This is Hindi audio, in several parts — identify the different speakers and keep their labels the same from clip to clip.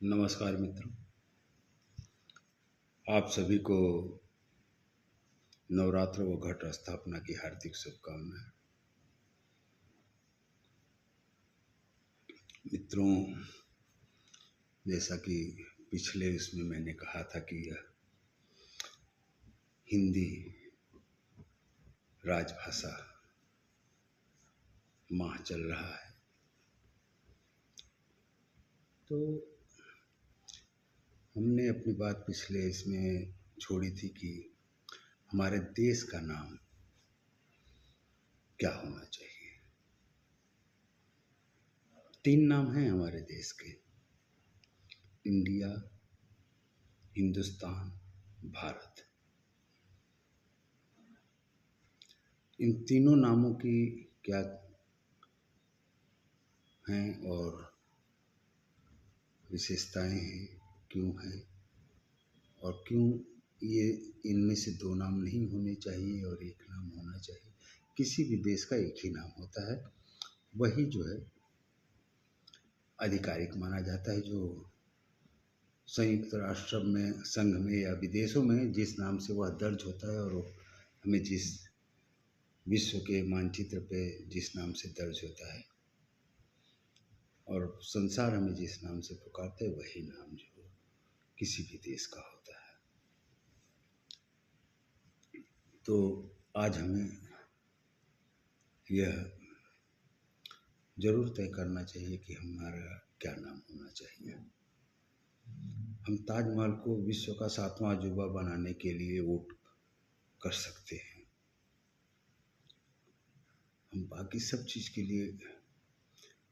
Speaker 1: नमस्कार मित्रों, आप सभी को नवरात्र व घट स्थापना की हार्दिक शुभकामनाएं। मित्रों, जैसा कि पिछले इसमें मैंने कहा था कि यह हिंदी राजभाषा माह चल रहा है, तो हमने अपनी बात पिछले इसमें छोड़ी थी कि हमारे देश का नाम क्या होना चाहिए। 3 नाम हैं हमारे देश के: इंडिया, हिंदुस्तान, भारत। इन तीनों नामों की क्या हैं और विशेषताएं हैं, क्यों हैं और क्यों ये इनमें से 2 नाम नहीं होने चाहिए और 1 नाम होना चाहिए। किसी भी देश का एक ही नाम होता है, वही जो है आधिकारिक माना जाता है। जो संयुक्त राष्ट्र में, संघ में या विदेशों में जिस नाम से वह दर्ज होता है और हमें जिस विश्व के मानचित्र पे जिस नाम से दर्ज होता है और संसार हमें जिस नाम से पुकारते हैं, वही नाम जो किसी भी देश का होता है। तो आज हमें यह जरूर तय करना चाहिए कि हमारा क्या नाम होना चाहिए। हम ताजमहल को विश्व का 7वां अजूबा बनाने के लिए वोट कर सकते हैं। हम बाकी सब चीज़ के लिए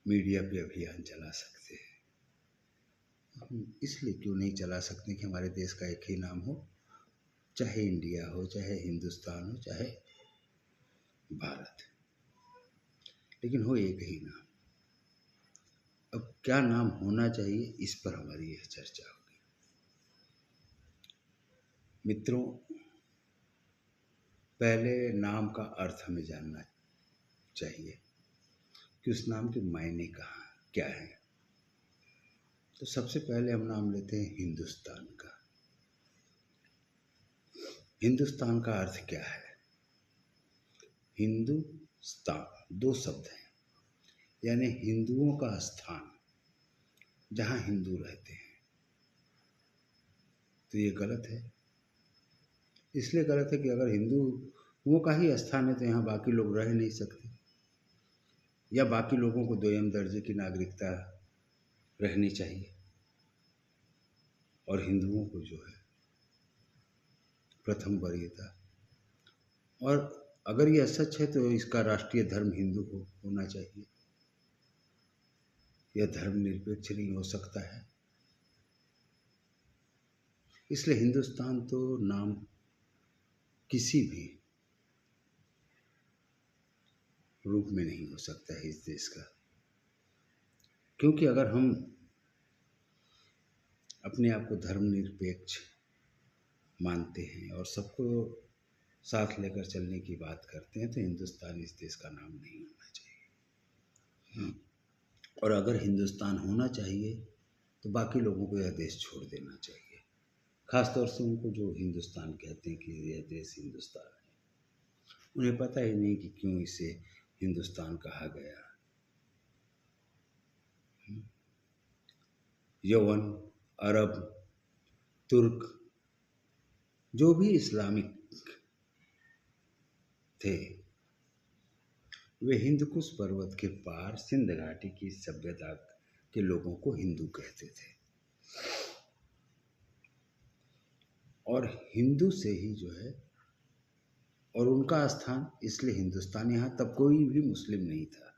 Speaker 1: मीडिया पे अभियान चला सकते हैं। हम इसलिए क्यों नहीं चला सकते कि हमारे देश का एक ही नाम हो, चाहे इंडिया हो, चाहे हिंदुस्तान हो, चाहे भारत, लेकिन हो एक ही नाम। अब क्या नाम होना चाहिए, इस पर हमारी यह चर्चा होगी। मित्रों, पहले नाम का अर्थ हमें जानना चाहिए कि उस नाम के मायने क्या है। तो सबसे पहले हम नाम लेते हैं हिंदुस्तान का। हिंदुस्तान का अर्थ क्या है? हिंदुस्तान 2 शब्द हैं, यानी हिंदुओं का स्थान, जहाँ हिंदू रहते हैं। तो ये गलत है। इसलिए गलत है कि अगर हिंदुओं का ही स्थान है तो यहाँ बाकी लोग रह नहीं सकते, या बाकी लोगों को 2म दर्जे की नागरिकता रहनी चाहिए और हिंदुओं को जो है प्रथम वरीयता। और अगर यह सच है तो इसका राष्ट्रीय धर्म हिंदू होना चाहिए। यह धर्मनिरपेक्ष नहीं हो सकता है। इसलिए हिंदुस्तान तो नाम किसी भी रूप में नहीं हो सकता है इस देश का, क्योंकि अगर हम अपने आप को धर्मनिरपेक्ष मानते हैं और सबको साथ लेकर चलने की बात करते हैं, तो हिंदुस्तान इस देश का नाम नहीं होना चाहिए। और अगर हिंदुस्तान होना चाहिए तो बाकी लोगों को यह देश छोड़ देना चाहिए, खासतौर से उनको जो हिंदुस्तान कहते हैं कि यह देश हिंदुस्तान है। उन्हें पता ही नहीं कि क्यों इसे हिंदुस्तान कहा गया। यवन, अरब, तुर्क, जो भी इस्लामिक थे, वे हिंदकुश पर्वत के पार सिंध घाटी की सभ्यता के लोगों को हिंदू कहते थे। और हिंदू से ही जो है, और उनका स्थान इसलिए हिंदुस्तान, यहाँ तब कोई भी मुस्लिम नहीं था,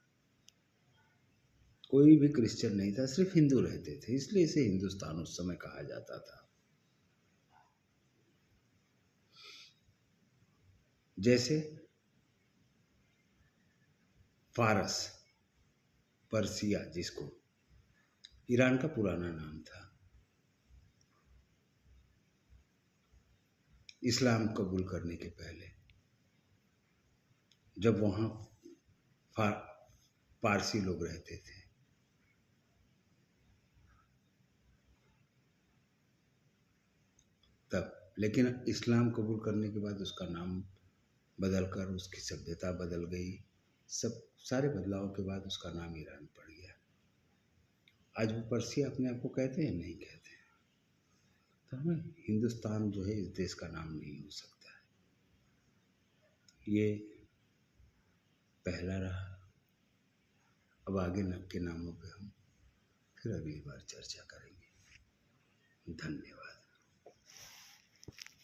Speaker 1: कोई भी क्रिश्चियन नहीं था, सिर्फ हिंदू रहते थे, इसलिए इसे हिंदुस्तान उस समय कहा जाता था। जैसे फारस, पर्सिया, जिसको ईरान का पुराना नाम था, इस्लाम कबूल करने के पहले, जब वहाँ पारसी लोग रहते थे, तब। लेकिन इस्लाम कबूल करने के बाद उसका नाम बदल कर उसकी सभ्यता बदल गई। सब सारे बदलाव के बाद उसका नाम ईरान पड़ गया। आज वो पर्सिया अपने आप को कहते हैं, नहीं कहते हैं। तो हमें हिंदुस्तान जो है इस देश का नाम नहीं हो सकता है। ये पहला रहा। अब आगे के नामों पे हम फिर अगली बार चर्चा करेंगे। धन्यवाद।